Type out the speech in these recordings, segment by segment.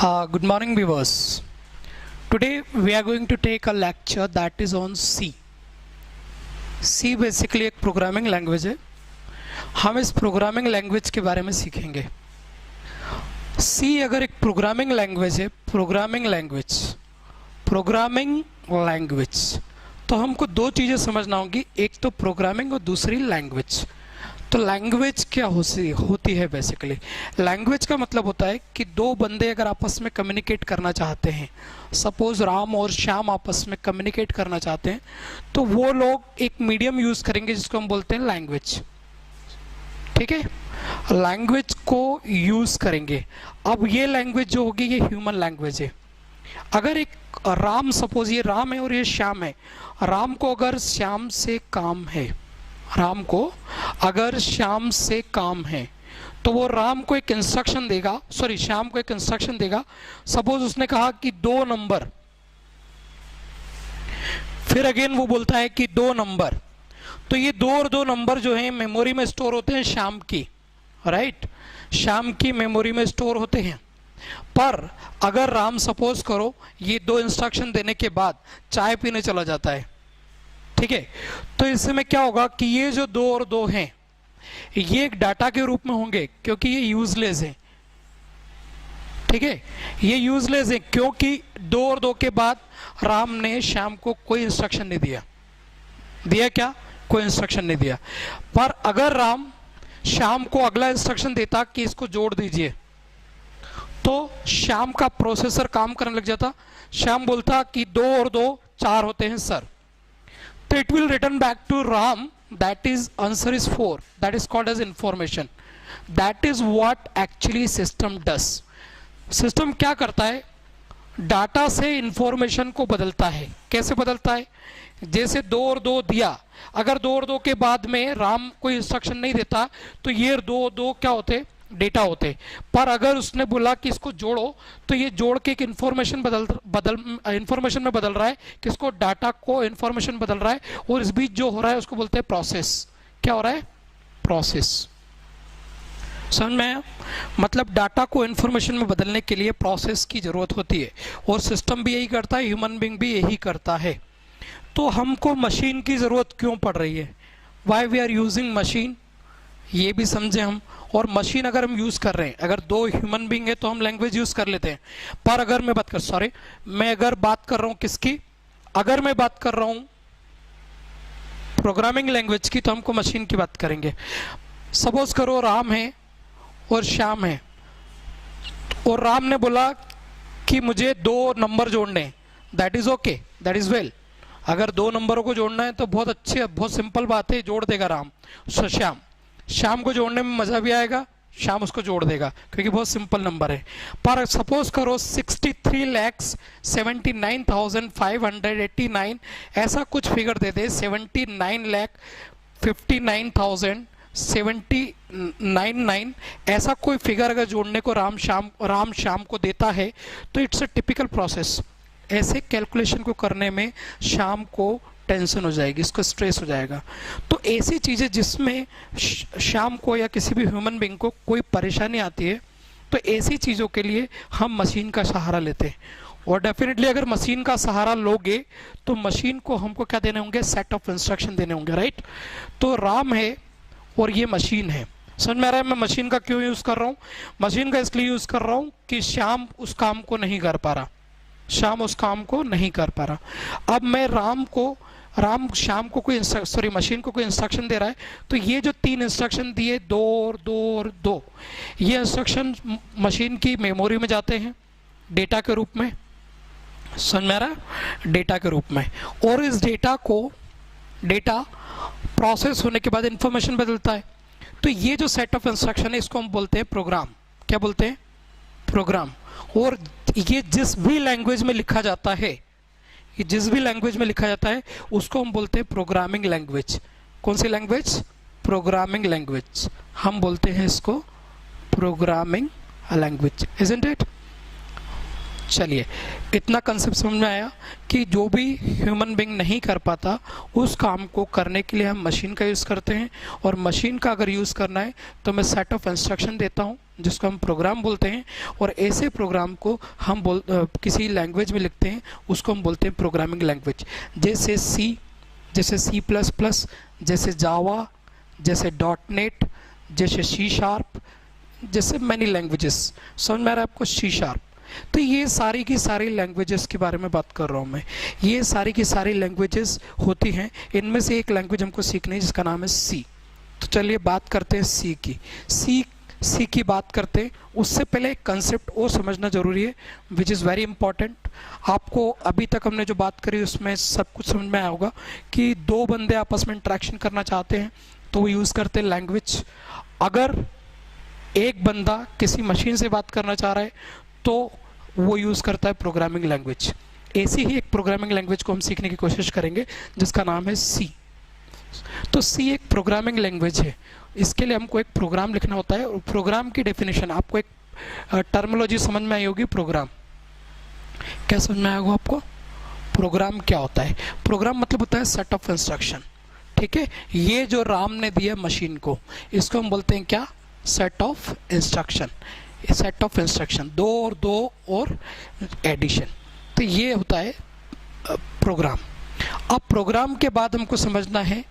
Good morning, viewers. Today we are going to take a lecture that is on C. C basically एक programming language है. हम इस programming language के बारे में सीखेंगे. C अगर एक प्रोग्रामिंग लैंग्वेज है, प्रोग्रामिंग लैंग्वेज, तो हमको दो चीज़ें समझना होगी. एक तो प्रोग्रामिंग और दूसरी लैंग्वेज. तो लैंग्वेज क्या होती है बेसिकली? लैंग्वेज का मतलब होता है कि दो बंदे अगर आपस में कम्युनिकेट करना चाहते हैं, सपोज राम और श्याम आपस में कम्युनिकेट करना चाहते हैं, तो वो लोग एक मीडियम यूज़ करेंगे जिसको हम बोलते हैं लैंग्वेज. ठीक है, लैंग्वेज को यूज़ करेंगे. अब ये लैंग्वेज जो होगी ये ह्यूमन लैंग्वेज है. अगर एक राम, सपोज ये राम है और ये श्याम है, राम को अगर श्याम से काम है, श्याम से काम है, तो वो राम को एक इंस्ट्रक्शन देगा, श्याम को एक इंस्ट्रक्शन देगा. सपोज उसने कहा कि 2 नंबर, फिर अगेन वो बोलता है कि 2 नंबर. तो ये 2 और 2 नंबर जो हैं मेमोरी में स्टोर होते हैं श्याम की, राइट? श्याम की मेमोरी में स्टोर होते हैं. पर अगर राम सपोज करो ये 2 इंस्ट्रक्शन देने के बाद चाय पीने चला जाता है, ठीक है, तो इसमें क्या होगा कि ये जो 2 और 2 हैं ये एक डाटा के रूप में होंगे, क्योंकि ये यूजलेस है. ठीक है, ये यूजलेस है क्योंकि 2 और 2 के बाद राम ने श्याम को कोई इंस्ट्रक्शन नहीं दिया. क्या? कोई इंस्ट्रक्शन नहीं दिया. पर अगर राम श्याम को अगला इंस्ट्रक्शन देता कि इसको जोड़ दीजिए, तो श्याम का प्रोसेसर काम करने लग जाता. श्याम बोलता कि 2 और 2 4 होते हैं sir. So it will return back to Ram that is answer is 4. That is called as information. That is what actually system does. System क्या करता है? डाटा से इंफॉर्मेशन को बदलता है. कैसे बदलता है? जैसे 2 और 2 दिया, अगर 2 और 2 के बाद में राम कोई इंस्ट्रक्शन नहीं देता तो ये 2 और 2 क्या होते? डेटा होते. पर अगर उसने बोला कि इसको जोड़ो, तो ये जोड़ के एक इंफॉर्मेशन इंफॉर्मेशन में बदल रहा है. किसको? डाटा को इंफॉर्मेशन बदल रहा है. और इस बीच जो हो रहा है उसको बोलते हैं प्रोसेस. क्या हो रहा है? प्रोसेस. समझ में आया? मतलब डाटा को इंफॉर्मेशन में बदलने के लिए प्रोसेस की जरूरत होती है, और सिस्टम भी यही करता है, ह्यूमन बीइंग भी यही करता है. तो हमको मशीन की जरूरत क्यों पड़ रही है? Why we are using machine, ये भी समझे हम. और मशीन अगर हम यूज़ कर रहे हैं, अगर 2 ह्यूमन बीइंग है तो हम लैंग्वेज यूज़ कर लेते हैं. पर अगर मैं बात कर रहा हूँ किसकी? अगर मैं बात कर रहा हूँ प्रोग्रामिंग लैंग्वेज की, तो हमको मशीन की बात करेंगे. सपोज करो राम है और श्याम है, और राम ने बोला कि मुझे 2 नंबर जोड़ने हैं. That is okay, that is well. अगर 2 नंबरों को जोड़ना है तो बहुत अच्छी, बहुत सिंपल बात है, जोड़ देगा राम. श्याम को जोड़ने में मज़ा भी आएगा, श्याम उसको जोड़ देगा क्योंकि बहुत सिंपल नंबर है. पर सपोज करो 63,79,589 ऐसा कुछ फिगर दे दे, 79,59,799 ऐसा कोई फिगर अगर जोड़ने को राम श्याम को देता है, तो इट्स अ टिपिकल प्रोसेस. ऐसे कैलकुलेशन को करने में श्याम को टेंशन हो जाएगी, इसको स्ट्रेस हो जाएगा. तो ऐसी चीज़ें जिसमें श्याम को या किसी भी ह्यूमन बीइंग को कोई परेशानी आती है, तो ऐसी चीज़ों के लिए हम मशीन का सहारा लेते हैं. और डेफिनेटली अगर मशीन का सहारा लोगे तो मशीन को हमको क्या देने होंगे? सेट ऑफ इंस्ट्रक्शन देने होंगे, राइट? तो राम है और ये मशीन है. समझ में आ रहा है मैं मशीन का क्यों यूज़ कर रहा हूँ? मशीन का इसलिए यूज़ कर रहा हूँ कि श्याम उस काम को नहीं कर पा रहा. अब मैं श्याम को मशीन को कोई इंस्ट्रक्शन दे रहा है, तो ये जो 3 इंस्ट्रक्शन दिए, 2 और 2 और 2, ये इंस्ट्रक्शन मशीन की मेमोरी में जाते हैं डेटा के रूप में. समझ में आ रहा है? डेटा के रूप में. और इस डेटा प्रोसेस होने के बाद इंफॉर्मेशन बदलता है. तो ये जो सेट ऑफ इंस्ट्रक्शन है इसको हम बोलते हैं प्रोग्राम. क्या बोलते हैं? प्रोग्राम. और ये जिस भी लैंग्वेज में लिखा जाता है, उसको हम बोलते हैं प्रोग्रामिंग लैंग्वेज. कौन सी लैंग्वेज? Programming language. हम बोलते हैं इसको प्रोग्रामिंग लैंग्वेज. Isn't it? चलिए, इतना कंसेप्ट समझ में आया कि जो भी ह्यूमन बीइंग नहीं कर पाता उस काम को करने के लिए हम मशीन का यूज़ करते हैं. और मशीन का अगर यूज़ करना है तो मैं सेट ऑफ इंस्ट्रक्शन देता हूँ, जिसको हम प्रोग्राम बोलते हैं, और ऐसे प्रोग्राम को हम किसी लैंग्वेज में लिखते हैं, उसको हम बोलते हैं प्रोग्रामिंग लैंग्वेज। जैसे सी, जैसे सी प्लस प्लस, जैसे जावा, जैसे डॉट नेट, जैसे सी शार्प, जैसे मैनी लैंग्वेजेस। समझ में आ रहा है आपको? C sharp. तो ये सारी की सारी लैंग्वेजेस के बारे में बात कर रहा हूँ मैं। ये सारी की सारी लैंग्वेजेस होती हैं, इनमें से एक लैंग्वेज हमको सीखनी है जिसका नाम है सी। तो चलिए बात करते हैं सी की। सी की बात करते हैं, उससे पहले एक कंसेप्ट और समझना जरूरी है विच इज़ वेरी इंपॉर्टेंट। आपको अभी तक हमने जो बात करी उसमें सब कुछ समझ में आया होगा कि दो बंदे आपस में इंटरेक्शन करना चाहते हैं तो वो यूज़ करते हैं लैंग्वेज। अगर एक बंदा किसी मशीन से बात करना चाह रहा है तो वो यूज़ करता है प्रोग्रामिंग लैंग्वेज। ऐसी ही एक प्रोग्रामिंग लैंग्वेज को हम सीखने की कोशिश करेंगे जिसका नाम है सी। तो सी एक प्रोग्रामिंग लैंग्वेज है। इसके लिए हमको एक प्रोग्राम लिखना होता है, और प्रोग्राम की डेफिनेशन आपको एक टर्मिनोलॉजी समझ में आई होगी। प्रोग्राम क्या समझ में आया होगा आपको? प्रोग्राम क्या होता है? प्रोग्राम मतलब होता है सेट ऑफ इंस्ट्रक्शन। ठीक है, ये जो राम ने दिया मशीन को, इसको हम बोलते हैं क्या? Set of instruction. Set of instruction, दो और एडिशन। तो ये होता है प्रोग्राम। अब प्रोग्राम के बाद हमको समझना है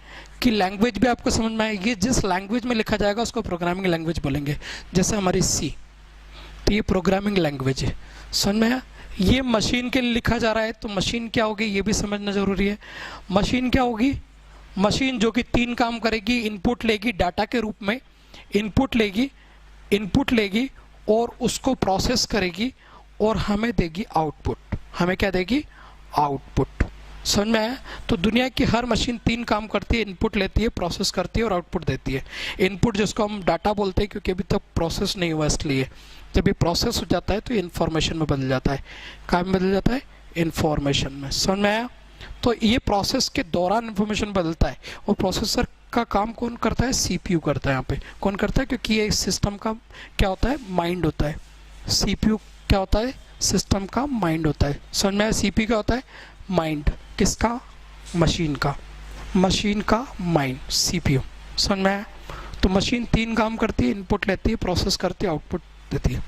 कि लैंग्वेज भी आपको समझ में आएगी। जिस लैंग्वेज में लिखा जाएगा उसको प्रोग्रामिंग लैंग्वेज बोलेंगे। जैसे हमारी सी, तो ये प्रोग्रामिंग लैंग्वेज है। समझ में आया? ये मशीन के लिए लिखा जा रहा है, तो मशीन क्या होगी ये भी समझना जरूरी है। मशीन क्या होगी? मशीन जो कि 3 काम करेगी। इनपुट लेगी डाटा के रूप में, इनपुट लेगी और उसको प्रोसेस करेगी और हमें देगी आउटपुट। हमें क्या देगी? आउटपुट। समझ में आया? तो दुनिया की हर मशीन 3 काम करती है, इनपुट लेती है, प्रोसेस करती है और आउटपुट देती है। इनपुट जिसको हम डाटा बोलते हैं, क्योंकि अभी तक प्रोसेस नहीं हुआ इसलिए। जब ये प्रोसेस हो जाता है तो इन्फॉर्मेशन में बदल जाता है। कहाँ में बदल जाता है? इन्फॉर्मेशन में। समझ में आया? तो ये प्रोसेस के दौरान इन्फॉर्मेशन बदलता है, और प्रोसेसर का काम कौन करता है? सीपीयू करता है। यहाँ पे कौन करता है? क्योंकि ये सिस्टम का क्या होता है? माइंड होता है। सीपीयू क्या होता है? सिस्टम का माइंड होता है। समझ में आया? सीपीयू क्या होता है? माइंड। किसका? मशीन का। मशीन का माइंड सीपीयू। समझ में आया? तो मशीन 3 काम करती है, इनपुट लेती है, प्रोसेस करती है, आउटपुट देती है।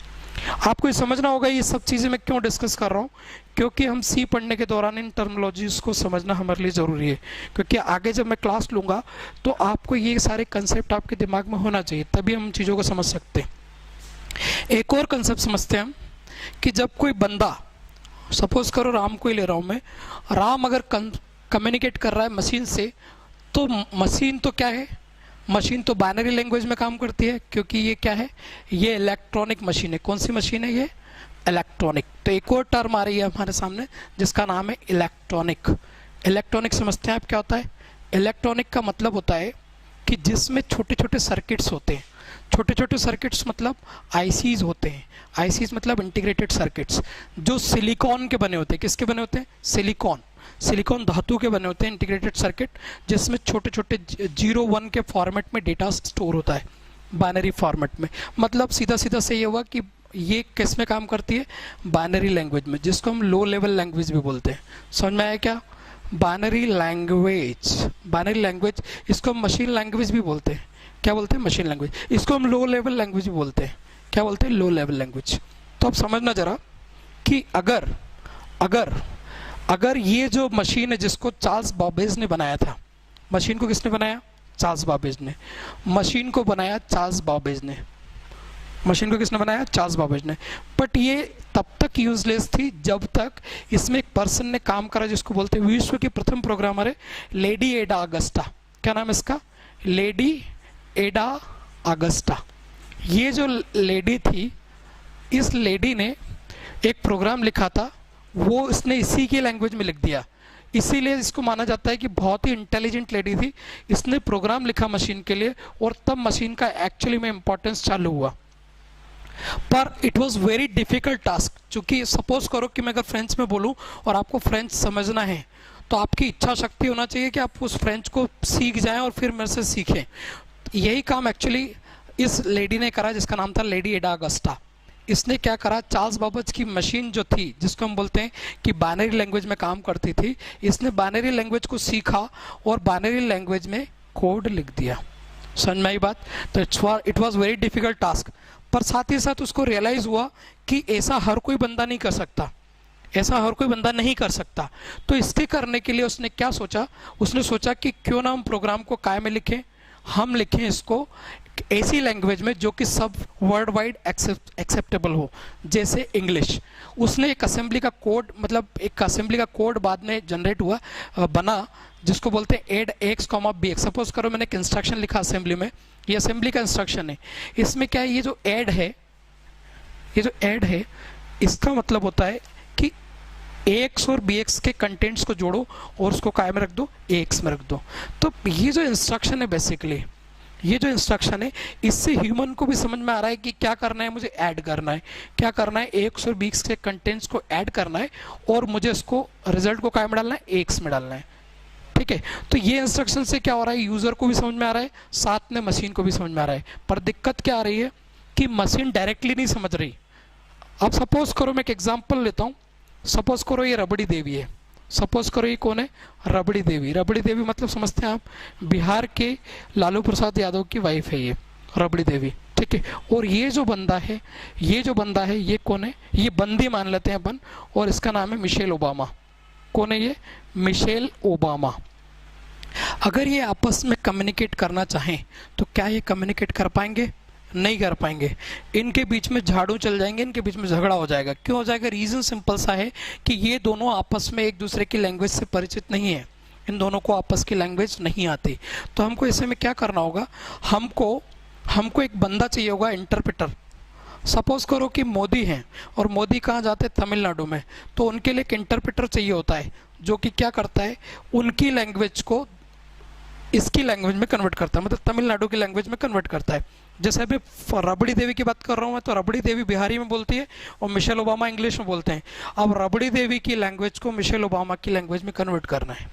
आपको ये समझना होगा ये सब चीज़ें मैं क्यों डिस्कस कर रहा हूँ, क्योंकि हम सी पढ़ने के दौरान इन टर्मिनोलॉजीज को समझना हमारे लिए ज़रूरी है। क्योंकि आगे जब मैं क्लास लूँगा तो आपको ये सारे कंसेप्ट आपके दिमाग में होना चाहिए, तभी हम चीज़ों को समझ सकते हैं। एक और कंसेप्ट समझते हैं हम कि जब कोई बंदा, सपोज करो राम को ही ले रहा हूँ मैं, राम अगर कम्युनिकेट कर रहा है मशीन से, तो मशीन तो क्या है? मशीन तो बाइनरी लैंग्वेज में काम करती है, क्योंकि ये क्या है? ये इलेक्ट्रॉनिक मशीन है। कौन सी मशीन है ये? इलेक्ट्रॉनिक। तो एक और टर्म आ रही है हमारे सामने जिसका नाम है इलेक्ट्रॉनिक। इलेक्ट्रॉनिक समझते हैं आप क्या होता है? इलेक्ट्रॉनिक का मतलब होता है कि जिसमें छोटे छोटे सर्किट्स होते हैं। छोटे छोटे सर्किट्स मतलब आईसीज होते हैं। आईसीज मतलब इंटीग्रेटेड सर्किट्स, जो सिलिकॉन के बने होते हैं। किसके बने होते हैं? सिलिकॉन धातु के बने होते हैं इंटीग्रेटेड सर्किट, जिसमें छोटे छोटे 0-1 के फॉर्मेट में डेटा स्टोर होता है, बाइनरी फॉर्मेट में। मतलब सीधा सीधा से ये हुआ कि ये किस में काम करती है? बाइनरी लैंग्वेज में, जिसको हम लो लेवल लैंग्वेज भी बोलते हैं। समझ में आया क्या? बाइनरी लैंग्वेज, इसको हम मशीन लैंग्वेज भी बोलते हैं। क्या बोलते हैं? Machine language. इसको हम लो लेवल लैंग्वेज भी बोलते हैं। क्या बोलते हैं? Low level language. तो अब समझना जरा कि अगर ये जो मशीन है जिसको चार्ल्स बाबेज ने बनाया था, मशीन को किसने बनाया? चार्ल्स बाबेज ने। मशीन को बनाया चार्ल्स बाबेज ने। मशीन को किसने बनाया? चार्ल्स बाबेज ने। बट ये तब तक यूजलेस थी जब तक इसमें एक पर्सन ने काम करा जिसको बोलते हैं विश्व की प्रथम प्रोग्रामर है लेडी एडा अगस्टा। क्या नाम है इसका? लेडी एडा अगस्टा। ये जो लेडी थी, इस लेडी ने एक प्रोग्राम लिखा था, वो इसने इसी की लैंग्वेज में लिख दिया। इसीलिए इसको माना जाता है कि बहुत ही इंटेलिजेंट लेडी थी। इसने प्रोग्राम लिखा मशीन के लिए, और तब मशीन का एक्चुअली में इंपॉर्टेंस चालू हुआ। पर it was very difficult task. चूंकि सपोज करो कि मैं अगर फ्रेंच में बोलूं और आपको फ्रेंच समझना है, तो आपकी इच्छा शक्ति होना चाहिए कि आप उस फ्रेंच को सीख जाएं और फिर मेरे से सीखें। यही काम एक्चुअली इस लेडी ने करा जिसका नाम था लेडी एडा अगस्टा। इसने क्या करा? चार्ल्स बाबेज की मशीन जो थी, जिसको हम बोलते हैं कि बाइनरी लैंग्वेज में काम करती थी, इसने बाइनरी लैंग्वेज को सीखा और बाइनरी लैंग्वेज में कोड लिख दिया। समझ में आई बात? तो it was very difficult task. पर साथ ही साथ उसको रियलाइज हुआ कि ऐसा हर कोई बंदा नहीं कर सकता, ऐसा हर कोई बंदा नहीं कर सकता। तो इसके करने के लिए उसने क्या सोचा, उसने सोचा कि क्यों ना हम प्रोग्राम को काय में लिखें, हम लिखें इसको ऐसी लैंग्वेज में जो कि सब वर्ल्ड वाइड एक्सेप्टेबल हो, जैसे इंग्लिश। उसने एक असेंबली का कोड, मतलब एक असेंबली का कोड बाद में जनरेट हुआ, बना, जिसको बोलते हैं add X comma B X. Suppose करो मैंने एक इंस्ट्रक्शन लिखा असेंबली में, ये असेंबली का इंस्ट्रक्शन है। इसमें क्या है, ये जो ऐड है, ये जो ऐड है इसका मतलब होता है कि एक्स और बी एक्स के कंटेंट्स को जोड़ो और उसको काय में रख दो, एक्स में रख दो। तो ये जो इंस्ट्रक्शन है बेसिकली, ये जो इंस्ट्रक्शन है, इससे ह्यूमन को भी समझ में आ रहा है कि क्या करना है, मुझे ऐड करना है, क्या करना है, एक्स और बी एक्स के कंटेंट्स को ऐड करना है और मुझे इसको रिजल्ट को काय में डालना है, एक्स में डालना है। ठीक है, तो ये इंस्ट्रक्शन से क्या हो रहा है, यूजर को भी समझ में आ रहा है, साथ में मशीन को भी समझ में आ रहा है। पर दिक्कत क्या आ रही है कि मशीन डायरेक्टली नहीं समझ रही। अब सपोज करो मैं एक एग्जांपल लेता हूँ, सपोज करो ये रबड़ी देवी है, सपोज करो ये कौन है, रबड़ी देवी। रबड़ी देवी मतलब समझते हैं आप, बिहार के लालू प्रसाद यादव की वाइफ है ये रबड़ी देवी। ठीक है, और ये जो बंदा है, ये जो बंदा है ये कौन है, ये बंदी मान लेते हैं अपन, और इसका नाम है मिशेल ओबामा। कौन है ये, मिशेल ओबामा। अगर ये आपस में कम्युनिकेट करना चाहें तो क्या ये कम्युनिकेट कर पाएंगे, नहीं कर पाएंगे। इनके बीच में झाड़ू चल जाएंगे, इनके बीच में झगड़ा हो जाएगा। क्यों हो जाएगा, रीज़न सिंपल सा है कि ये दोनों आपस में एक दूसरे की लैंग्वेज से परिचित नहीं है, इन दोनों को आपस की लैंग्वेज नहीं आती। तो हमको ऐसे में क्या करना होगा, हमको एक बंदा चाहिए होगा, इंटरप्रेटर। सपोज करो कि मोदी हैं और मोदी कहाँ जाते हैं, तमिलनाडु में, तो उनके लिए एक इंटरप्रेटर चाहिए होता है जो कि क्या करता है, उनकी लैंग्वेज को इसकी लैंग्वेज में कन्वर्ट करता है, मतलब तमिलनाडु की लैंग्वेज में कन्वर्ट करता है। जैसे अभी रबड़ी देवी की बात कर रहा हूँ मैं, तो रबड़ी देवी बिहारी में बोलती है और मिशेल ओबामा इंग्लिश में बोलते हैं। अब रबड़ी देवी की लैंग्वेज को मिशेल ओबामा की लैंग्वेज में कन्वर्ट करना है,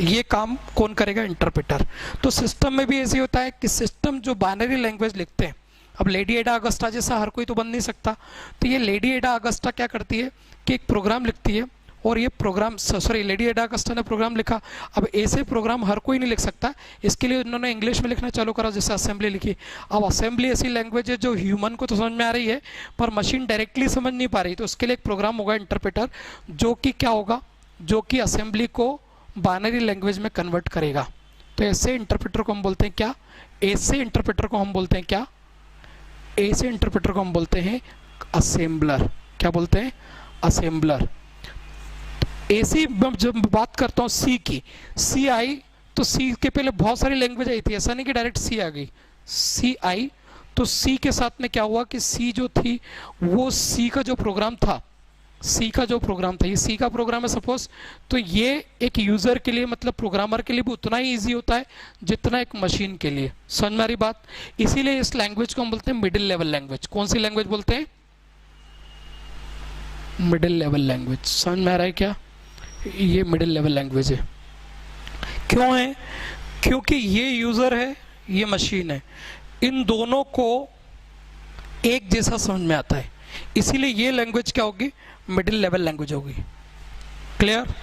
ये काम कौन करेगा, इंटरप्रेटर। तो सिस्टम में भी ऐसे होता है कि सिस्टम जो बाइनरी लैंग्वेज लिखते हैं, अब लेडी एडा अगस्टा जैसा हर कोई तो बन नहीं सकता, तो ये लेडी एडा अगस्टा क्या करती है कि एक प्रोग्राम लिखती है, और ये प्रोग्राम, सॉरी, लेडी एडा अगस्टा ने प्रोग्राम लिखा। अब ऐसे प्रोग्राम हर कोई नहीं लिख सकता, इसके लिए उन्होंने इंग्लिश में लिखना चालू करा, जैसे असेंबली लिखी। अब असेंबली ऐसी लैंग्वेज है जो ह्यूमन को तो समझ में आ रही है पर मशीन डायरेक्टली समझ नहीं पा रही, तो उसके लिए एक प्रोग्राम होगा इंटरप्रेटर, जो कि क्या होगा, जो कि असेंबली को बाइनरी लैंग्वेज में कन्वर्ट करेगा। तो ऐसे इंटरप्रेटर को हम बोलते हैं क्या, ऐसे इंटरप्रेटर को हम बोलते हैं क्या, ऐसे इंटरप्रेटर को हम बोलते हैं असेंबलर। क्या बोलते हैं, असेंबलर। ऐसी जब बात करता हूँ सी की, सी आई, तो सी के पहले बहुत सारी लैंग्वेज आई थी, ऐसा नहीं कि डायरेक्ट सी आ गई, सी आई। तो सी के साथ में क्या हुआ कि सी जो थी वो सी का जो प्रोग्राम था, सी का जो प्रोग्राम था, ये सी का प्रोग्राम है सपोज, तो ये एक यूज़र के लिए, मतलब प्रोग्रामर के लिए भी उतना ही ईजी होता है जितना एक मशीन के लिए। समझ में आ रही बात। इसीलिए इस लैंग्वेज को हम बोलते हैं मिडिल लेवल लैंग्वेज। कौन सी लैंग्वेज बोलते हैं, मिडिल लेवल लैंग्वेज। समझ में आ रहा है क्या, ये मिडिल लेवल लैंग्वेज है। क्यों है, क्योंकि ये यूज़र है, ये मशीन है, इन दोनों को एक जैसा समझ में आता है, इसीलिए ये लैंग्वेज क्या होगी, मिडिल लेवल लैंग्वेज होगी। क्लियर।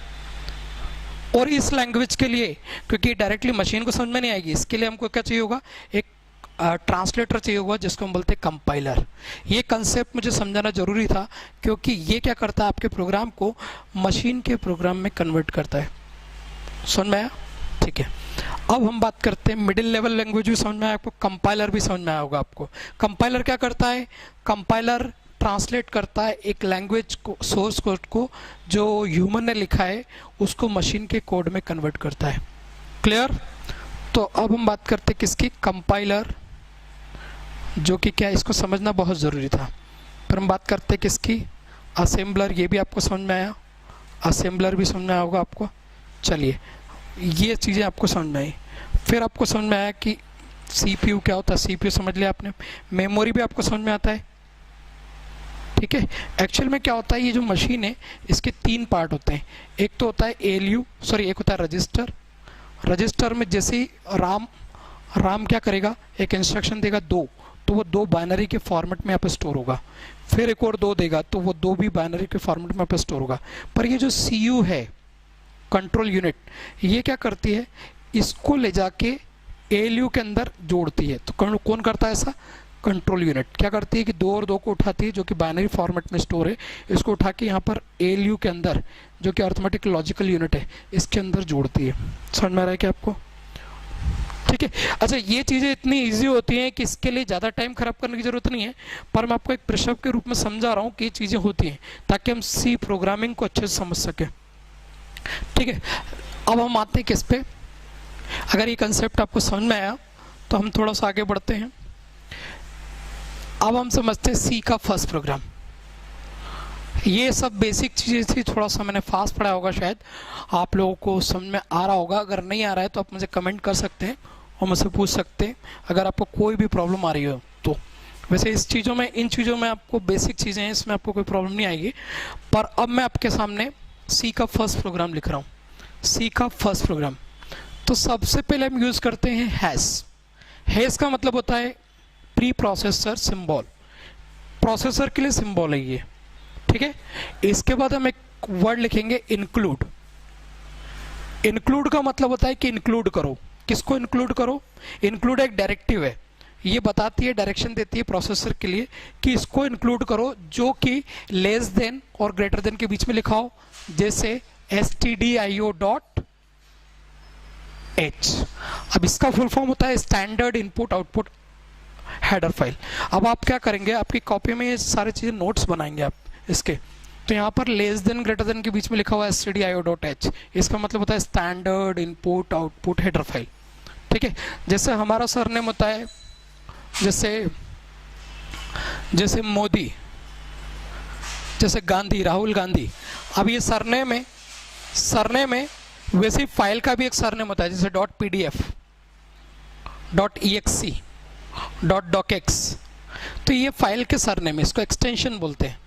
और इस लैंग्वेज के लिए, क्योंकि डायरेक्टली मशीन को समझ में नहीं आएगी, इसके लिए हमको क्या चाहिए होगा, एक ट्रांसलेटर चाहिए होगा जिसको हम बोलते हैं कंपाइलर। ये कंसेप्ट मुझे समझाना जरूरी था क्योंकि ये क्या करता है, आपके प्रोग्राम को मशीन के प्रोग्राम में कन्वर्ट करता है। समझ में आया, ठीक है। अब हम बात करते हैं मिडिल लेवल लैंग्वेज भी समझ में आया आपको, कंपाइलर भी समझ में आया होगा आपको। कंपाइलर क्या करता है, कंपाइलर ट्रांसलेट करता है एक लैंग्वेज को, सोर्स कोड को जो ह्यूमन ने लिखा है उसको मशीन के कोड में कन्वर्ट करता है। क्लियर। तो अब हम बात करते हैं किसकी, कंपाइलर, जो कि क्या, इसको समझना बहुत ज़रूरी था। फिर हम बात करते हैं किसकी, असेंबलर। ये भी आपको समझ में आया, असेंबलर भी समझ में आया होगा आपको। चलिए, ये चीज़ें आपको समझ में आई। फिर आपको समझ में आया कि सीपीयू क्या होता है, सीपीयू समझ लिया आपने। मेमोरी भी आपको समझ में आता है, ठीक है। एक्चुअल में क्या होता है, ये जो मशीन है इसके तीन पार्ट होते हैं। एक तो होता है एएलयू, सॉरी, एक होता है रजिस्टर। रजिस्टर में जैसे ही राम क्या करेगा, एक इंस्ट्रक्शन देगा दो, तो वो दो बाइनरी के फॉर्मेट में यहाँ पे स्टोर होगा। फिर एक और दो देगा तो वो दो भी बाइनरी के फॉर्मेट में यहाँ पे स्टोर होगा। पर ये जो सीयू है, कंट्रोल यूनिट, ये क्या करती है, इसको ले जाके एएलयू के अंदर जोड़ती है। तो कौन करता है ऐसा, कंट्रोल यूनिट क्या करती है कि 2 और 2 को उठाती है, जो कि बाइनरी फॉर्मेट में स्टोर है, इसको उठा के यहाँ पर ALU के अंदर, जो कि अर्थमेटिक लॉजिकल यूनिट है, इसके अंदर जोड़ती है। समझ में आ रहा है क्या आपको? ठीक है। अच्छा, ये चीज़ें इतनी इजी होती हैं कि इसके लिए ज़्यादा टाइम खराब करने की ज़रूरत नहीं है, पर मैं आपको एक प्रेशर के रूप में समझा रहा हूँ कि ये चीज़ें होती हैं ताकि हम सी प्रोग्रामिंग को अच्छे से समझ सकें। ठीक है, अब हम आते हैं किस पे। अगर ये कंसेप्ट आपको समझ में आया तो हम थोड़ा सा आगे बढ़ते हैं। अब हम समझते हैं सी का फर्स्ट प्रोग्राम। ये सब बेसिक चीज़ें थी, थोड़ा सा मैंने फास्ट पढ़ा होगा, शायद आप लोगों को समझ में आ रहा होगा। अगर नहीं आ रहा है तो आप मुझे कमेंट कर सकते हैं और मुझसे पूछ सकते हैं अगर आपको कोई भी प्रॉब्लम आ रही हो तो। वैसे इस चीज़ों में, इन चीज़ों में आपको बेसिक चीज़ें हैं, इसमें आपको कोई प्रॉब्लम नहीं आएगी। पर अब मैं आपके सामने सी का फर्स्ट प्रोग्राम लिख रहा हूँ। सी का फर्स्ट प्रोग्राम, तो सबसे पहले हम यूज़ करते हैं हैश। हैश का मतलब होता है प्री प्रोसेसर सिंबल, प्रोसेसर के लिए सिंबल है ये। ठीक है, इसके बाद हम एक वर्ड लिखेंगे इंक्लूड। इंक्लूड का मतलब होता है कि इंक्लूड करो। किसको इंक्लूड करो? इंक्लूड एक डायरेक्टिव है, ये बताती है, डायरेक्शन देती है प्रोसेसर के लिए कि इसको इंक्लूड करो जो कि लेस देन और ग्रेटर देन के बीच में लिखा हो, जैसे stdio.h। अब इसका फुल फॉर्म होता है standard input output header file. अब आप क्या करेंगे, आपकी कॉपी में ये सारी चीज़ें नोट्स बनाएंगे आप इसके। तो यहाँ पर लेस देन ग्रेटर देन के बीच में लिखा हुआ है stdio.h, इसका मतलब होता है standard input output header file. ठीक है, जैसे हमारा सरनेम होता है, जैसे मोदी, जैसे गांधी, राहुल गांधी। अब ये सरनेम है, वैसे फाइल का भी एक सरनेम होता है, जैसे .pdf, .exe, .docx। तो ये फाइल के सरनेम है, इसको एक्सटेंशन बोलते हैं।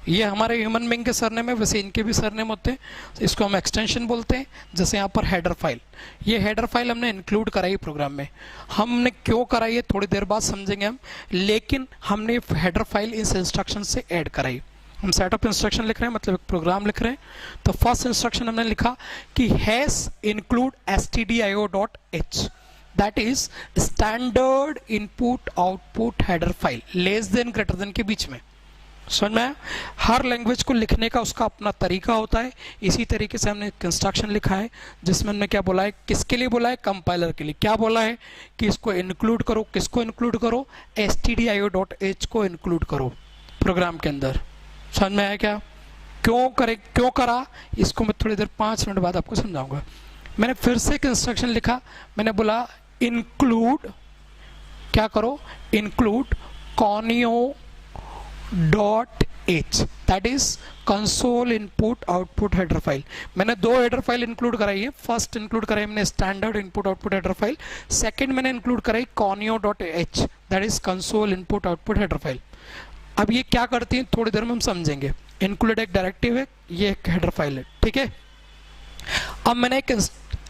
ये हमारे ह्यूमन बीइंग के सरनेम है, वैसे इनके भी सरनेम होते हैं, इसको हम एक्सटेंशन बोलते हैं। जैसे यहाँ पर हेडर फाइल, ये हेडर फाइल हमने इंक्लूड कराई प्रोग्राम में। हमने क्यों कराई है थोड़ी देर बाद समझेंगे हम, लेकिन हमने हेडर फाइल इस इंस्ट्रक्शन से ऐड कराई। हम सेटअप इंस्ट्रक्शन लिख रहे हैं, मतलब एक प्रोग्राम लिख रहे हैं। तो फर्स्ट इंस्ट्रक्शन हमने लिखा कि hash include stdio.h, that is standard input output header file, less than greater than के बीच में। समझ में आया? हर लैंग्वेज को लिखने का उसका अपना तरीका होता है। इसी तरीके से हमने एक इंस्ट्रक्शन लिखा है जिसमें हमने क्या बोला है, किसके लिए बोला है, कंपाइलर के लिए। क्या बोला है कि इसको इंक्लूड करो, किसको इंक्लूड करो, stdio.h को इंक्लूड करो प्रोग्राम के अंदर। समझ में आया क्या? क्यों करा, इसको मैं थोड़ी देर 5 मिनट बाद आपको समझाऊंगा। मैंने फिर से एक इंस्ट्रक्शन लिखा, मैंने बोला इंक्लूड, क्या करो, include conio.h, that is console input output header file. मैंने 2 हेडर फाइल इंक्लूड कराई है। फर्स्ट इंक्लूड कराई मैंने standard input output header file, second मैंने इंक्लूड कराई conio.h, that is console input output header file. अब ये क्या करती है थोड़ी देर में हम समझेंगे। इंक्लूड एक डायरेक्टिव है, ये एक हेडर फाइल है। ठीक है, अब मैंने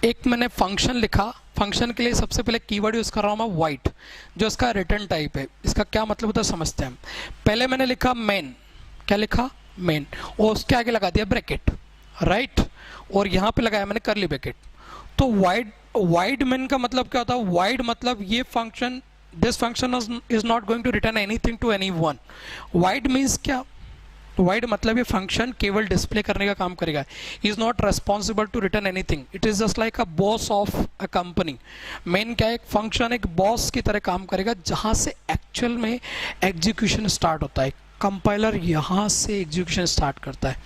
एक मैंने फंक्शन लिखा। फंक्शन के लिए सबसे पहले कीवर्ड यूज कर रहा हूं मैं वाइट, जो इसका रिटर्न टाइप है। इसका क्या मतलब होता है समझते हैं हम। पहले मैंने लिखा मेन, क्या लिखा, मेन, और उसके आगे लगा दिया ब्रैकेट, राइट, और यहाँ पे लगाया मैंने करली ब्रैकेट। तो वाइड मेन का मतलब क्या होता है, वाइड मतलब ये function, this function is not going to return anything to anyone. Void means क्या, वाइड मतलब ये फंक्शन केवल डिस्प्ले करने का काम करेगा, is not responsible to return anything, it is just like a boss of a company. Main क्या है, एक फंक्शन एक बॉस की तरह काम करेगा, जहां से एक्चुअल में एग्जीक्यूशन स्टार्ट होता है। कंपाइलर यहां से एग्जीक्यूशन स्टार्ट करता है।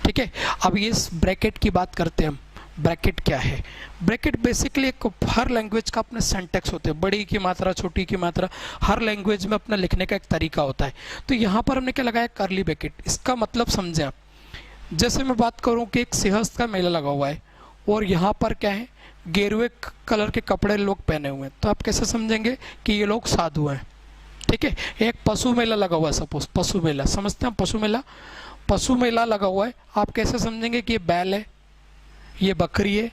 ठीक है, अब ये ब्रैकेट की बात करते हैं हम। ब्रैकेट क्या है, ब्रैकेट बेसिकली एक, हर लैंग्वेज का अपने सिंटैक्स होते हैं, बड़ी की मात्रा, छोटी की मात्रा, हर लैंग्वेज में अपना लिखने का एक तरीका होता है। तो यहाँ पर हमने क्या लगाया, करली ब्रैकेट। इसका मतलब समझे आप, जैसे मैं बात करूँ कि एक सिंहस्थ का मेला लगा हुआ है और यहाँ पर क्या है, गेरुए कलर के कपड़े लोग पहने हुए हैं, तो आप कैसे समझेंगे कि ये लोग साधु हैं। ठीक है, एक पशु मेला लगा हुआ है, सपोज पशु मेला, समझते हैं पशु मेला, पशु मेला लगा हुआ है, आप कैसे समझेंगे कि ये बैल है, ये बकरी है।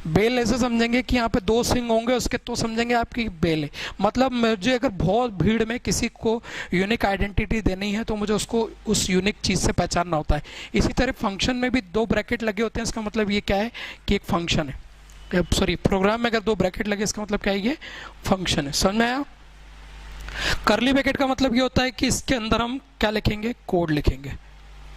बेल ऐसे समझेंगे कि यहाँ पे 2 सिंग होंगे उसके, तो समझेंगे आपकी बेल है। मतलब मुझे अगर बहुत भीड़ में किसी को यूनिक आइडेंटिटी देनी है तो मुझे उसको उस यूनिक चीज़ से पहचानना होता है। इसी तरह फंक्शन में भी 2 ब्रैकेट लगे होते हैं, इसका मतलब ये क्या है कि एक फंक्शन है। सॉरी, प्रोग्राम में अगर 2 ब्रैकेट लगे इसका मतलब क्या है, ये फंक्शन है। समझ में आया? कर्ली ब्रैकेट का मतलब ये होता है कि इसके अंदर हम क्या लिखेंगे, कोड लिखेंगे।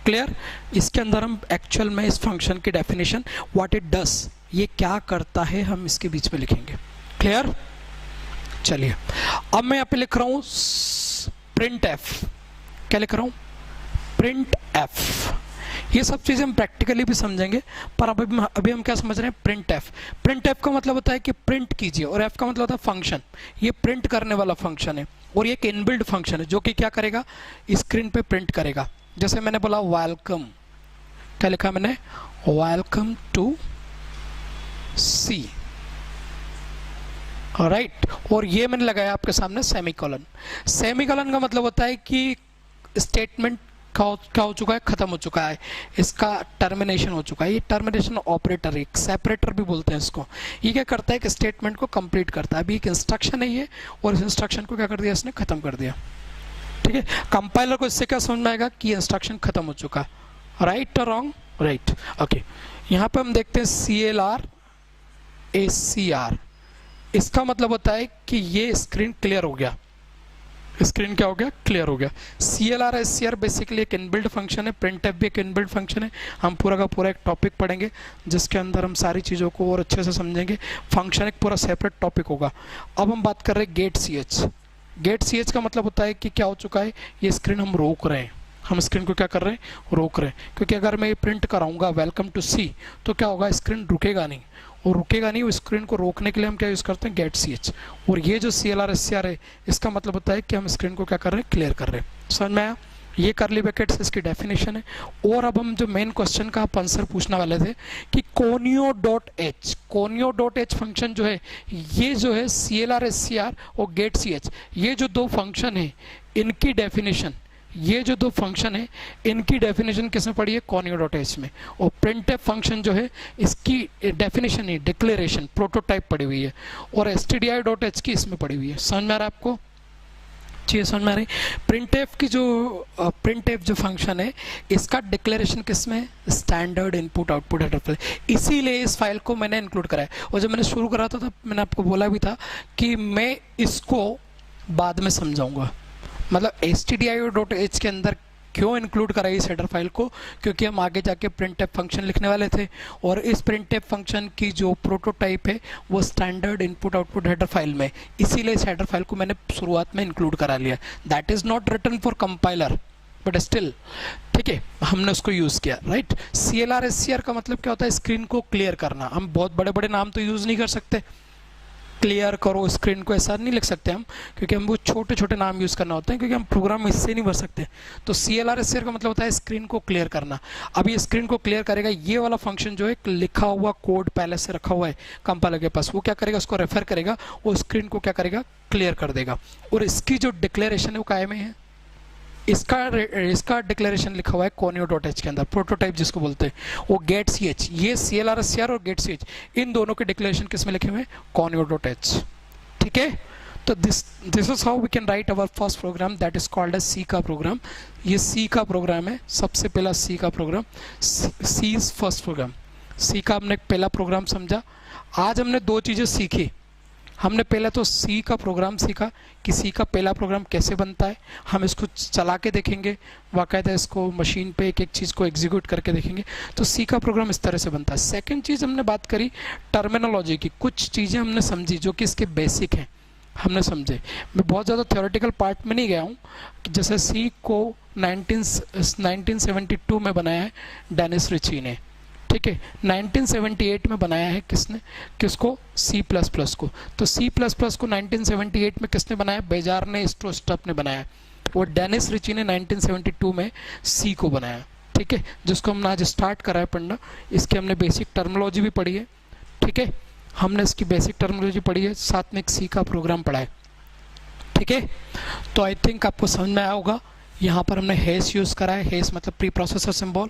क्लियर? इसके अंदर हम एक्चुअल में इस फंक्शन की डेफिनेशन व्हाट इट डस, ये क्या करता है, हम इसके बीच में लिखेंगे। क्लियर? चलिए अब मैं यहाँ पे लिख रहा हूँ प्रिंट एफ। क्या लिख रहा हूँ? Print F. ये सब चीज़ें हम प्रैक्टिकली भी समझेंगे, पर अभी हम क्या समझ रहे हैं, प्रिंट एफ। प्रिंट एफ का मतलब होता है कि प्रिंट कीजिए, और एफ का मतलब होता है फंक्शन। ये प्रिंट करने वाला फंक्शन है, और ये एक इनबिल्ट फंक्शन है जो कि क्या करेगा, स्क्रीन पे प्रिंट करेगा। जैसे मैंने बोला वेलकम, क्या लिखा मैंने, वेलकम टू सी, राइट। और ये मैंने लगाया आपके सामने सेमीकोलन। सेमीकोलन का मतलब होता है कि स्टेटमेंट क्या हो चुका है, खत्म हो चुका है, इसका टर्मिनेशन हो चुका है। ये टर्मिनेशन ऑपरेटर, एक सेपरेटर भी बोलते हैं इसको। ये क्या करता है कि स्टेटमेंट को कंप्लीट करता है। अभी एक इंस्ट्रक्शन है ये, और इस इंस्ट्रक्शन को क्या कर दिया इसने, खत्म कर दिया। ठीक है, कंपाइलर को इससे क्या समझ में आएगा कि इंस्ट्रक्शन खत्म हो चुका, राइट और रॉन्ग, राइट। ओके, यहाँ पे हम देखते हैं CLR ACR। इसका मतलब होता है कि ये स्क्रीन क्लियर हो गया। स्क्रीन क्या हो गया, क्लियर हो गया। CLR ACR बेसिकली एक इनबिल्ट फंक्शन है, प्रिंटएफ भी एक इनबिल्ट फंक्शन है। हम पूरा का पूरा एक टॉपिक पढ़ेंगे जिसके अंदर हम सारी चीज़ों को और अच्छे से समझेंगे। फंक्शन एक पूरा सेपरेट टॉपिक होगा। अब हम बात कर रहे हैं गेट CH। गेट CH का मतलब होता है कि क्या हो चुका है, ये स्क्रीन हम रोक रहे हैं। हम स्क्रीन को क्या कर रहे हैं, रोक रहे हैं। क्योंकि अगर मैं ये प्रिंट कराऊंगा वेलकम टू सी, तो क्या होगा, स्क्रीन रुकेगा नहीं, और रुकेगा नहीं। उस स्क्रीन को रोकने के लिए हम क्या यूज़ करते हैं, गेट CH। और ये जो CLR ACR है, इसका मतलब होता है कि हम स्क्रीन को क्या कर रहे हैं, क्लियर कर रहे हैं। समझ में आया? ये कर्ली ब्रैकेट्स इसकी डेफिनेशन है। और अब हम जो मेन क्वेश्चन का आप आंसर पूछने वाले थे कि conio.h फंक्शन जो है, ये जो है CLR ACR और गेट CH, ये जो दो फंक्शन है इनकी डेफिनेशन, ये जो दो फंक्शन है इनकी डेफिनेशन किसमें पड़ी है, conio.h में। और printf फंक्शन जो है इसकी डेफिनेशन ही डिक्लेरेशन प्रोटोटाइप पड़ी हुई है, और stdi.h की इसमें पड़ी हुई है। समझ में आ रहा है आपको? चीज़ समझ में आ रही? printf की जो printf जो फंक्शन है, इसका डिक्लेरेशन किसमें, standard input output header file. इसीलिए इस फाइल को मैंने इंक्लूड करा है। और जब मैंने शुरू करा था तब मैंने आपको बोला भी था कि मैं इसको बाद में समझाऊंगा। मतलब stdio.h के अंदर क्यों इंक्लूड कराई इस हेडर फाइल को, क्योंकि हम आगे जाके printf फंक्शन लिखने वाले थे, और इस printf फंक्शन की जो प्रोटोटाइप है वो standard input output header file में, इसीलिए इस हेडर फाइल को मैंने शुरुआत में इंक्लूड करा लिया। That is not written for compiler but still, ठीक है, हमने उसको यूज़ किया, राइट। CLR ACR का मतलब क्या होता है, स्क्रीन को क्लियर करना। हम बहुत बड़े बड़े नाम तो यूज़ नहीं कर सकते, क्लियर करो स्क्रीन को ऐसा नहीं लिख सकते हम, क्योंकि हम वो छोटे छोटे नाम यूज़ करना होते हैं, क्योंकि हम प्रोग्राम इससे नहीं भर सकते। तो CLR ACR का मतलब होता है स्क्रीन को क्लियर करना। अब ये स्क्रीन को क्लियर करेगा, ये वाला फंक्शन जो है लिखा हुआ कोड पहले से रखा हुआ है कंपाइलर के पास, वो क्या करेगा, उसको रेफर करेगा, वो स्क्रीन को क्या करेगा, क्लियर कर देगा। और इसकी जो डिक्लेरेशन है वो कायम है, इसका डिक्लेरेशन लिखा हुआ है conio.h के अंदर, प्रोटोटाइप जिसको बोलते हैं, वो गेट CH। ये CLR ACR और गेट CH, इन दोनों के डिक्लेरेशन किस में लिखे हुए हैं, conio.h। ठीक है, तो this is how we can write our first program, that is called as C का प्रोग्राम। ये सी का प्रोग्राम है, सबसे पहला सी का प्रोग्राम, C is first program. C का हमने पहला प्रोग्राम समझा। आज हमने दो चीज़ें सीखी। हमने पहले तो सी का प्रोग्राम सीखा कि सी का पहला प्रोग्राम कैसे बनता है। हम इसको चला के देखेंगे, बाकायदा इसको मशीन पे एक एक चीज़ को एग्जीक्यूट करके देखेंगे। तो सी का प्रोग्राम इस तरह से बनता है। सेकंड चीज़ हमने बात करी टर्मिनोलॉजी की, कुछ चीज़ें हमने समझी जो कि इसके बेसिक हैं, हमने समझे। मैं बहुत ज़्यादा थ्योरेटिकल पार्ट में नहीं गया हूँ। जैसे सी को 1972 में बनाया है डेनिस रिची ने, ठीक है। 1978 में बनाया है किसने, किसको, C++ को। तो C++ को 1978 में किसने बनाया, बेजार ने, स्ट्रोस्टप ने बनाया। और डेनिस रिची ने 1972 में C को बनाया, ठीक है, जिसको हमने आज स्टार्ट करा है पढ़ना। इसकी हमने बेसिक टर्मिनोलॉजी भी पढ़ी है, ठीक है, हमने इसकी बेसिक टर्मिनोलॉजी पढ़ी है, साथ में एक C का प्रोग्राम पढ़ा है, ठीक है। तो आई थिंक आपको समझ में आया होगा यहाँ पर हमने हैश यूज़ करा है। हैश मतलब प्री प्रोसेसर सिंबल,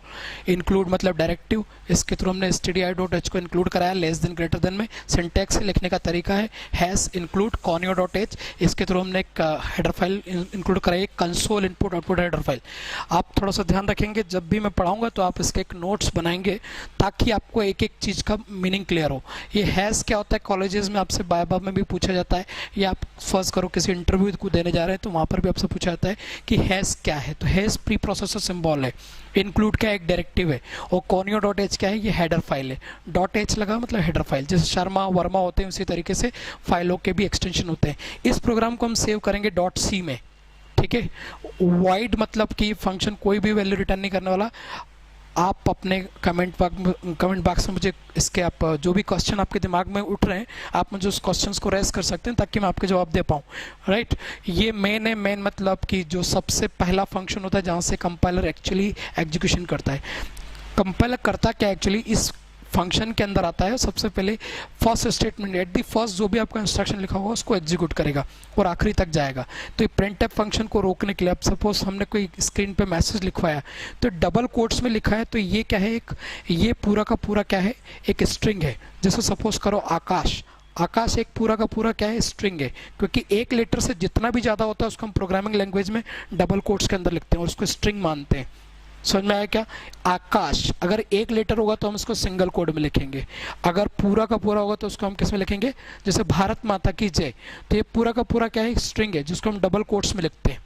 इंक्लूड मतलब डायरेक्टिव, इसके थ्रू हमने stdi.h को इंक्लूड कराया लेस देन ग्रेटर देन में। सिंटैक्स से लिखने का तरीका है हैश इंक्लूड conio.h, इसके थ्रू हमने एक हेडर फाइल इंक्लूड कराई, console input output header file. आप थोड़ा सा ध्यान रखेंगे, जब भी मैं पढ़ाऊँगा तो आप इसके एक नोट्स बनाएंगे ताकि आपको एक एक चीज़ का मीनिंग क्लियर हो। ये हैश क्या होता है कॉलेजेस में आपसे बायबा में भी पूछा जाता है, या आप फर्स्ट करो किसी इंटरव्यू को देने जा रहे हैं तो वहाँ पर भी आपसे पूछा जाता है कि हैश क्या है। तो हैश प्री प्रोसेसर सिंबल है, इंक्लूड क्या एक डायरेक्टिव है, और conio.h क्या है, ये हेडर फाइल है। .h लगा मतलब हेडर फाइल, जैसे शर्मा वर्मा होते हैं उसी तरीके से फाइलों के भी एक्सटेंशन होते हैं। इस प्रोग्राम को हम सेव करेंगे .c में, ठीक है। वाइड मतलब कि फंक्शन कोई भी वैल्यू रिटर्न नहीं करने वाला। आप अपने कमेंट बॉक्स में मुझे इसके आप जो भी क्वेश्चन आपके दिमाग में उठ रहे हैं आप मुझे उस क्वेश्चंस को रेज कर सकते हैं ताकि मैं आपके जवाब दे पाऊँ, राइट। ये मेन है, मेन मतलब कि जो सबसे पहला फंक्शन होता है जहाँ से कंपाइलर एक्चुअली एग्जीक्यूशन करता है। कंपाइलर करता क्या एक्चुअली इस फंक्शन के अंदर आता है, सबसे पहले first statement at the first जो भी आपका इंस्ट्रक्शन लिखा होगा उसको एग्जीक्यूट करेगा और आखिरी तक जाएगा। तो ये प्रिंटफ फंक्शन को रोकने के लिए, अब सपोज हमने कोई स्क्रीन पे मैसेज लिखवाया तो डबल कोट्स में लिखा है, तो ये क्या है, एक ये पूरा का पूरा क्या है, एक स्ट्रिंग है। जैसे सपोज करो आकाश, आकाश एक पूरा का पूरा क्या है, स्ट्रिंग है, क्योंकि एक लेटर से जितना भी ज़्यादा होता है उसको हम प्रोग्रामिंग लैंग्वेज में डबल कोट्स के अंदर लिखते हैं और उसको स्ट्रिंग मानते हैं। समझ में आया क्या। आकाश अगर एक लेटर होगा तो हम इसको सिंगल कोड में लिखेंगे, अगर पूरा का पूरा होगा तो उसको हम किस में लिखेंगे, जैसे भारत माता की जय, तो ये पूरा का पूरा क्या है, स्ट्रिंग है जिसको हम डबल कोट्स में लिखते हैं।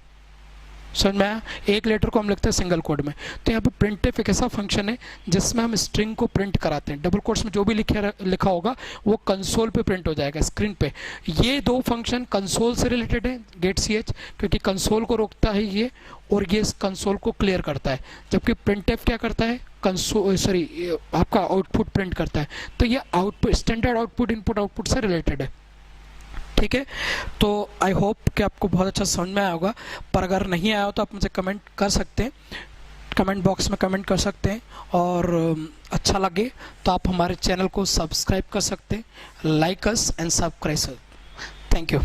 समझ में आया, एक लेटर को हम लिखते हैं सिंगल कोड में। तो यहाँ पे प्रिंटफ एक ऐसा फंक्शन है जिसमें हम स्ट्रिंग को प्रिंट कराते हैं। डबल कोट्स में जो भी लिखा होगा वो कंसोल पे प्रिंट हो जाएगा, स्क्रीन पे। ये दो फंक्शन कंसोल से रिलेटेड है, गेट ch, क्योंकि कंसोल को रोकता है ये और ये कंसोल को क्लियर करता है, जबकि प्रिंटफ क्या करता है, आपका आउटपुट प्रिंट करता है। तो ये output standard output input output से रिलेटेड है, ठीक है। तो आई होप कि आपको बहुत अच्छा समझ में आया होगा, पर अगर नहीं आया हो तो आप मुझे कमेंट कर सकते हैं, कमेंट बॉक्स में कमेंट कर सकते हैं। और अच्छा लगे तो आप हमारे चैनल को सब्सक्राइब कर सकते हैं, like us and subscribe. Thank you.